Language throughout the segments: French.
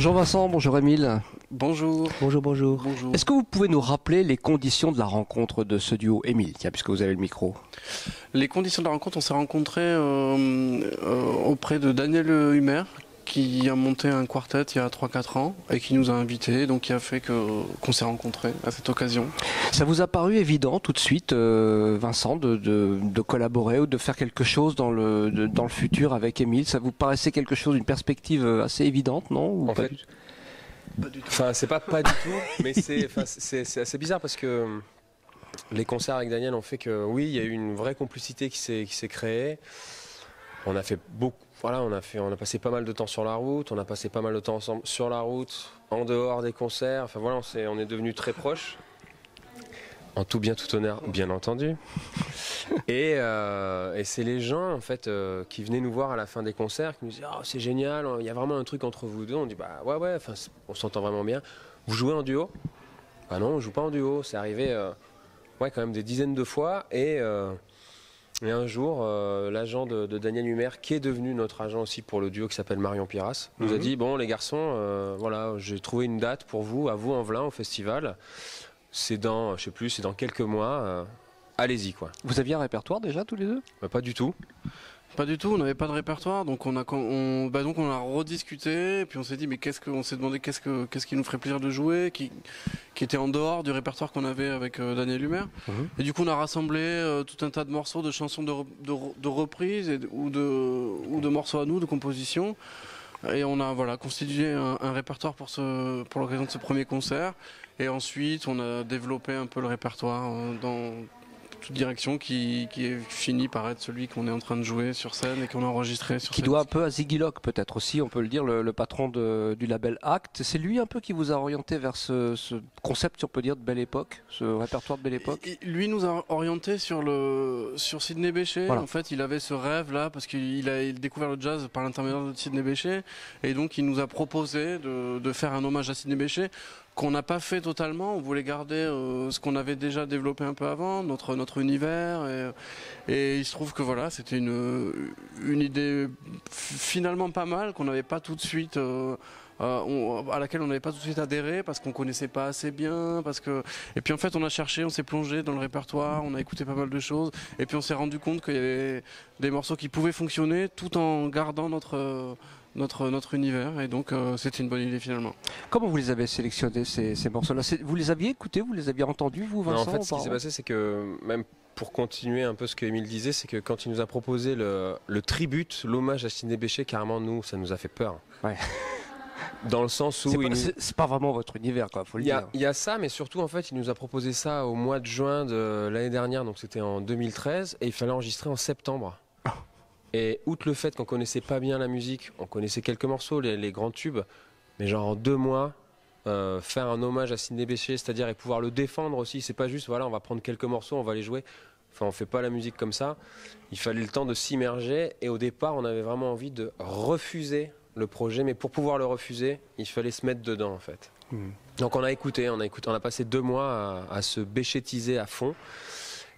Bonjour Vincent, bonjour Émile. Bonjour. Bonjour, bonjour. Bonjour. Est-ce que vous pouvez nous rappeler les conditions de la rencontre de ce duo Émile, tiens, puisque vous avez le micro? Les conditions de la rencontre, on s'est rencontrés auprès de Daniel Humer, qui a monté un quartet il y a 3-4 ans et qui nous a invités, donc qui a fait qu'on s'est rencontrés à cette occasion. Ça vous a paru évident tout de suite, Vincent, de collaborer ou de faire quelque chose dans le futur avec Émile? Ça vous paraissait quelque chose, une perspective assez évidente, non? Ou En pas fait, du tout? Pas du tout. Enfin, c'est pas du tout, mais c'est assez bizarre parce que les concerts avec Daniel ont fait que oui, il y a eu une vraie complicité qui s'est créée. On a fait beaucoup, voilà, on a passé pas mal de temps sur la route, on a passé pas mal de temps ensemble sur la route, en dehors des concerts. Enfin voilà, on est devenus très proches. En tout bien, tout honneur, bien entendu. Et c'est les gens en fait qui venaient nous voir à la fin des concerts, qui nous disaient oh, c'est génial, il y a vraiment un truc entre vous deux. On dit bah ouais, enfin on s'entend vraiment bien. Vous jouez en duo? Bah non, on joue pas en duo. C'est arrivé ouais quand même des dizaines de fois et un jour l'agent de Daniel Humer, qui est devenu notre agent aussi pour le duo, qui s'appelle Marion Piras, nous a dit bon les garçons, voilà, j'ai trouvé une date pour vous, à Vaux-en-Velin au festival. C'est dans, je sais plus, c'est dans quelques mois. Allez-y quoi. Vous aviez un répertoire déjà tous les deux? Bah, pas du tout. Pas du tout, on n'avait pas de répertoire, donc on a rediscuté, et puis on s'est dit mais on s'est demandé qu'est-ce qui nous ferait plaisir de jouer, qui était en dehors du répertoire qu'on avait avec Daniel Humer. Et du coup on a rassemblé tout un tas de morceaux, de chansons de reprises ou de morceaux à nous, de compositions. Et on a voilà constitué un répertoire pour l'occasion de ce premier concert. Et ensuite on a développé un peu le répertoire dans toute direction qui est fini par être celui qu'on est en train de jouer sur scène et qu'on a enregistré sur scène. Qui doit un peu à Ziggy Locke peut-être aussi, on peut le dire, le patron du label Act. C'est lui un peu qui vous a orienté vers ce concept, si on peut dire, de Belle Époque, ce répertoire de Belle Époque? Lui nous a orienté sur Sidney Bechet. Voilà. En fait, il avait ce rêve là parce qu'il a découvert le jazz par l'intermédiaire de Sidney Bechet, et donc il nous a proposé de faire un hommage à Sidney Bechet qu'on n'a pas fait totalement. On voulait garder ce qu'on avait déjà développé un peu avant, notre univers, et il se trouve que voilà, c'était une idée finalement pas mal, qu'on n'avait pas tout de suite à laquelle on n'avait pas tout de suite adhéré parce qu'on connaissait pas assez bien, et puis en fait on a cherché, on s'est plongé dans le répertoire, on a écouté pas mal de choses, et puis on s'est rendu compte qu'il y avait des morceaux qui pouvaient fonctionner tout en gardant notre univers, et donc c'était une bonne idée finalement. Comment vous les avez sélectionnés ces morceaux-là? Vous les aviez écoutés, vous les aviez entendus, vous, Vincent? Non, en fait, ce qui s'est passé, c'est que même pour continuer un peu ce que Émile disait, c'est que quand il nous a proposé le tribute, l'hommage à Sidney Bechet, carrément nous, ça nous a fait peur. Ouais. Dans le sens où c'est pas vraiment votre univers, quoi, faut le dire. Il y a ça, mais surtout en fait, il nous a proposé ça au mois de juin de l'année dernière, donc c'était en 2013, et il fallait enregistrer en septembre. Et outre le fait qu'on connaissait pas bien la musique, on connaissait quelques morceaux, les grands tubes, mais genre en 2 mois, faire un hommage à Sidney Bechet, c'est-à-dire et pouvoir le défendre aussi, c'est pas juste voilà, on va prendre quelques morceaux, on va les jouer. Enfin, on fait pas la musique comme ça. Il fallait le temps de s'immerger, et au départ, on avait vraiment envie de refuser le projet, mais pour pouvoir le refuser, il fallait se mettre dedans en fait. Donc on a passé 2 mois à se béchétiser à fond.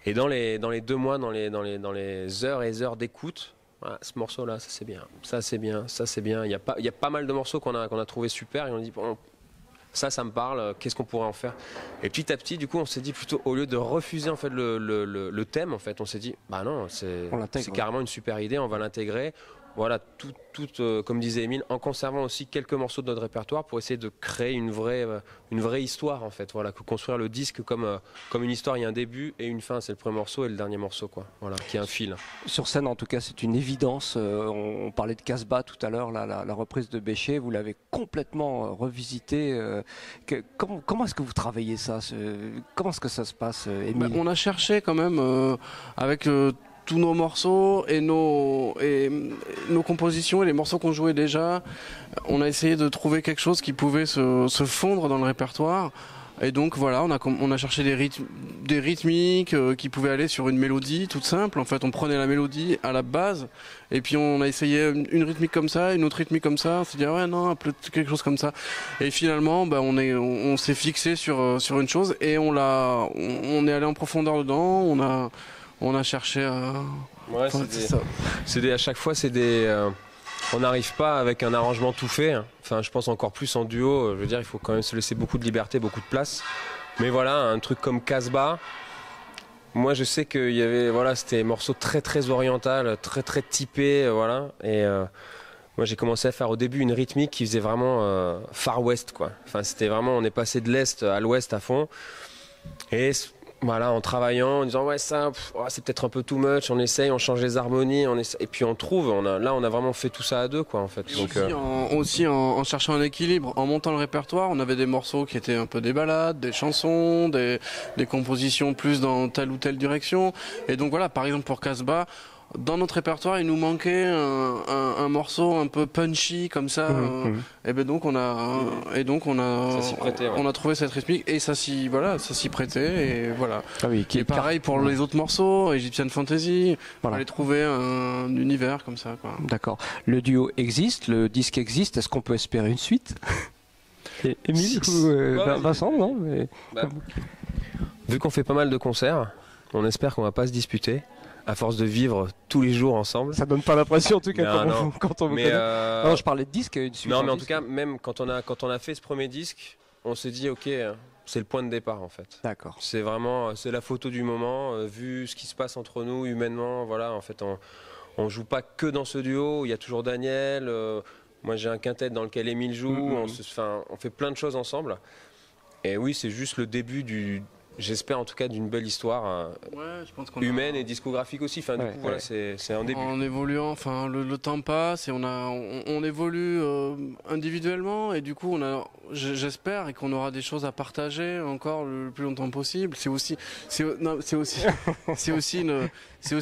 Et dans les 2 mois, dans les heures et heures d'écoute, voilà, ce morceau-là, ça c'est bien, ça c'est bien, ça c'est bien. Il y a pas mal de morceaux qu'on a trouvé super, et on dit bon, ça me parle, qu'est-ce qu'on pourrait en faire? Et petit à petit, du coup, on s'est dit plutôt, au lieu de refuser en fait le thème, en fait, on s'est dit bah non, c'est carrément une super idée, on va l'intégrer. Voilà, tout comme disait Émile, en conservant aussi quelques morceaux de notre répertoire pour essayer de créer une vraie histoire en fait. Voilà, construire le disque comme une histoire, il y a un début et une fin, c'est le premier morceau et le dernier morceau, quoi. Voilà, qui est un fil. Sur scène, en tout cas, c'est une évidence. On parlait de Casbah tout à l'heure, la reprise de Bechet, vous l'avez complètement revisité. Comment est-ce que vous travaillez ça? Comment est-ce que ça se passe, Émile? On a cherché quand même avec tous nos morceaux et nos compositions et les morceaux qu'on jouait déjà, on a essayé de trouver quelque chose qui pouvait se fondre dans le répertoire. Et donc voilà, on a cherché des rythmiques qui pouvaient aller sur une mélodie toute simple. En fait, on prenait la mélodie à la base, et puis on a essayé une rythmique comme ça, une autre rythmique comme ça. On s'est dit ah ouais non, quelque chose comme ça. Et finalement, on s'est fixé sur une chose, et on est allé en profondeur dedans. On a cherché à... Ouais, à chaque fois, c'est des on n'arrive pas avec un arrangement tout fait. Enfin, je pense encore plus en duo. Je veux dire, il faut quand même se laisser beaucoup de liberté, beaucoup de place. Mais voilà, un truc comme Casbah, moi je sais qu'il y avait, voilà, c'était un morceau très très oriental, très très typé, voilà. Et moi j'ai commencé à faire au début une rythmique qui faisait vraiment Far West, quoi. Enfin, c'était vraiment, on est passé de l'Est à l'Ouest à fond. Et voilà, en travaillant, en disant ouais ça, c'est peut-être un peu too much, on essaye, on change les harmonies, et puis on trouve, là on a vraiment fait tout ça à deux, quoi, en fait. Donc, aussi en cherchant un équilibre, en montant le répertoire, on avait des morceaux qui étaient un peu des ballades, des chansons, des compositions plus dans telle ou telle direction. Et donc voilà, par exemple pour Casbah, dans notre répertoire, il nous manquait un morceau un peu punchy comme ça. Et ben donc on a ça s'y prêtait, ouais. On a trouvé cette rythmique et ça s'y prêtait et voilà. Ah oui, et pareil pour les autres morceaux, Egyptian Fantasy, voilà. on allait trouver un univers comme ça, quoi. D'accord. Le duo existe, le disque existe. Est-ce qu'on peut espérer une suite? Émile ou Vincent, non mais... Vu qu'on fait pas mal de concerts, on espère qu'on va pas se disputer. À force de vivre tous les jours ensemble. Ça donne pas l'impression en tout cas quand on vous connaît. Non, je parlais de disque, une suite. Non, mais en tout cas, même quand on a fait ce premier disque, on s'est dit ok, c'est le point de départ en fait. D'accord. C'est vraiment, c'est la photo du moment, vu ce qui se passe entre nous humainement. Voilà, en fait, on joue pas que dans ce duo. Il y a toujours Daniel. Moi, j'ai un quintet dans lequel Émile joue. On fait plein de choses ensemble. Et oui, c'est juste le début j'espère en tout cas d'une belle histoire je pense humaine et discographique aussi. Enfin, du coup, voilà, c'est un début. En évoluant, enfin, le temps passe et on évolue individuellement et du coup, j'espère et qu'on aura des choses à partager encore le plus longtemps possible. C'est aussi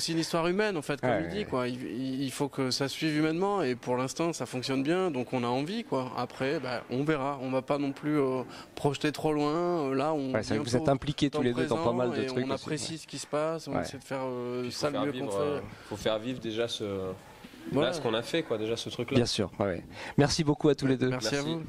une histoire humaine en fait, comme il dit, quoi. Il faut que ça suive humainement et pour l'instant, ça fonctionne bien, donc on a envie, quoi. Après, on verra. On va pas non plus projeter trop loin. Là, c'est vrai que vous êtes impliqués tous les deux dans pas mal de trucs. On apprécie ce qui se passe. On essaie de faire ça le mieux qu'on fait. Faut faire vivre déjà ce qu'on a fait, quoi, déjà ce truc-là. Bien sûr. Ouais. Merci beaucoup à tous les deux. Merci à vous.